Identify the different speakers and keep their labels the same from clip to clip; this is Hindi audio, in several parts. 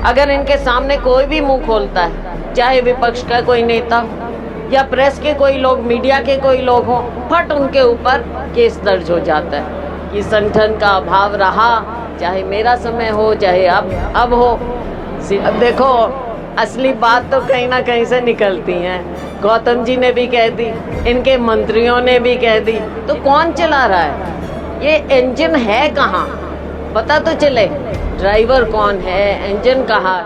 Speaker 1: अगर इनके सामने कोई भी मुंह खोलता है, चाहे विपक्ष का कोई नेता हो या प्रेस के कोई लोग, मीडिया के कोई लोग हो, फट उनके ऊपर केस दर्ज हो जाता है कि संगठन का अभाव रहा, चाहे मेरा समय हो चाहे अब हो। अब देखो, असली बात तो कहीं ना कहीं से निकलती है। गौतम जी ने भी कह दी, इनके मंत्रियों ने भी कह दी, तो कौन चला रहा है? ये इंजन है कहाँ, पता तो चले। ड्राइवर कौन है, इंजन कहाँ?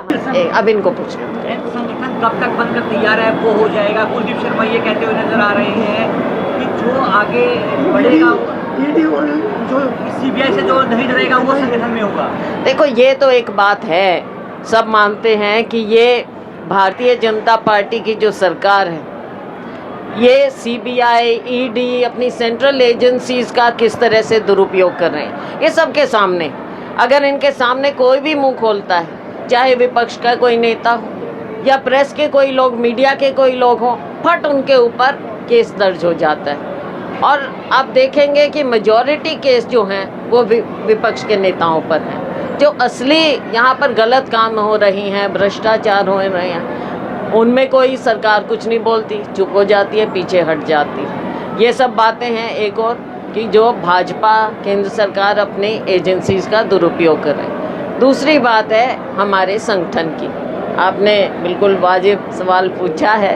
Speaker 1: अब इनको पूछो।
Speaker 2: संगठन कब तक बनकर तैयार है वो हो जाएगा। कुलदीप शर्मा ये कहते हुए नजर आ रहे हैं कि जो आगे बढ़ेगा, ईडी और जो सीबीआई से जो नहीं डरेगा वो संगठन में होगा।
Speaker 1: देखो, ये तो एक बात है, सब मानते हैं कि ये भारतीय जनता पार्टी की जो सरकार है, ये सीबीआई, ईडी, अपनी सेंट्रल एजेंसीज का किस तरह से दुरुपयोग कर रहे हैं, ये सबके सामने। अगर इनके सामने कोई भी मुंह खोलता है, चाहे विपक्ष का कोई नेता हो या प्रेस के कोई लोग, मीडिया के कोई लोग हो, फट उनके ऊपर केस दर्ज हो जाता है। और आप देखेंगे कि मेजॉरिटी केस जो हैं वो विपक्ष के नेताओं पर हैं। जो असली यहाँ पर गलत काम हो रही हैं, भ्रष्टाचार हो रहे हैं, उनमें कोई सरकार कुछ नहीं बोलती, चुप हो जाती है, पीछे हट जाती है। ये सब बातें हैं। एक और कि जो भाजपा, केंद्र सरकार अपनी एजेंसीज का दुरुपयोग कर रहे हैं। दूसरी बात है हमारे संगठन की। आपने बिल्कुल वाजिब सवाल पूछा है।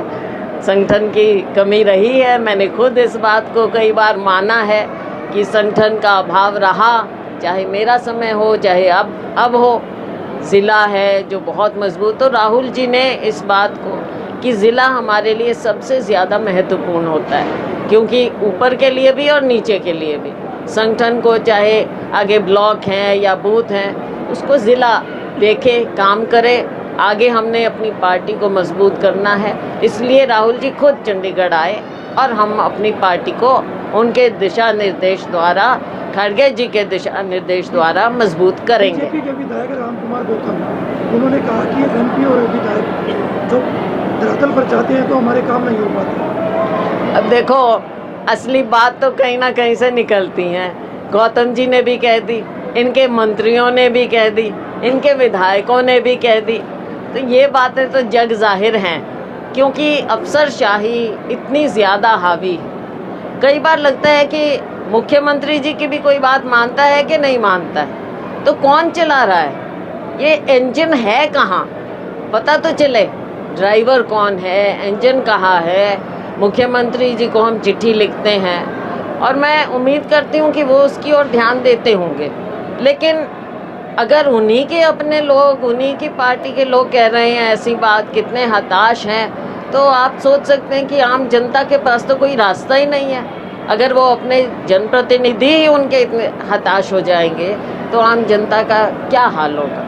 Speaker 1: संगठन की कमी रही है, मैंने खुद इस बात को कई बार माना है कि संगठन का अभाव रहा, चाहे मेरा समय हो चाहे अब हो। ज़िला है जो बहुत मजबूत, तो राहुल जी ने इस बात को कि ज़िला हमारे लिए सबसे ज़्यादा महत्वपूर्ण होता है, क्योंकि ऊपर के लिए भी और नीचे के लिए भी संगठन को, चाहे आगे ब्लॉक हैं या बूथ हैं, उसको ज़िला देखे, काम करे। आगे हमने अपनी पार्टी को मजबूत करना है, इसलिए राहुल जी खुद चंडीगढ़ आए और हम अपनी पार्टी को उनके दिशा निर्देश द्वारा, खड़गे जी के दिशा निर्देश द्वारा मजबूत करेंगे।
Speaker 3: बीजेपी के विधायक रामकुमार गौतम, उन्होंने कहा कि एमपी और विधायक जो धरातल पर जाते हैं तो हमारे काम नहीं हो पाते।
Speaker 1: अब देखो, असली बात तो कहीं ना कहीं से निकलती है। गौतम जी ने भी कह दी, इनके मंत्रियों ने भी कह दी, इनके विधायकों ने भी कह दी, तो ये बातें तो जग जाहिर हैं, क्योंकि अफसरशाही इतनी ज़्यादा हावी है। कई बार लगता है कि मुख्यमंत्री जी की भी कोई बात मानता है कि नहीं मानता है, तो कौन चला रहा है? ये इंजन है कहाँ, पता तो चले। ड्राइवर कौन है, इंजन कहाँ है? मुख्यमंत्री जी को हम चिट्ठी लिखते हैं और मैं उम्मीद करती हूँ कि वो उसकी ओर ध्यान देते होंगे, लेकिन अगर उन्हीं के अपने लोग, उन्हीं की पार्टी के लोग कह रहे हैं ऐसी बात, कितने हताश हैं, तो आप सोच सकते हैं कि आम जनता के पास तो कोई रास्ता ही नहीं है। अगर वो अपने जनप्रतिनिधि ही उनके इतने हताश हो जाएंगे तो आम जनता का क्या हाल होगा।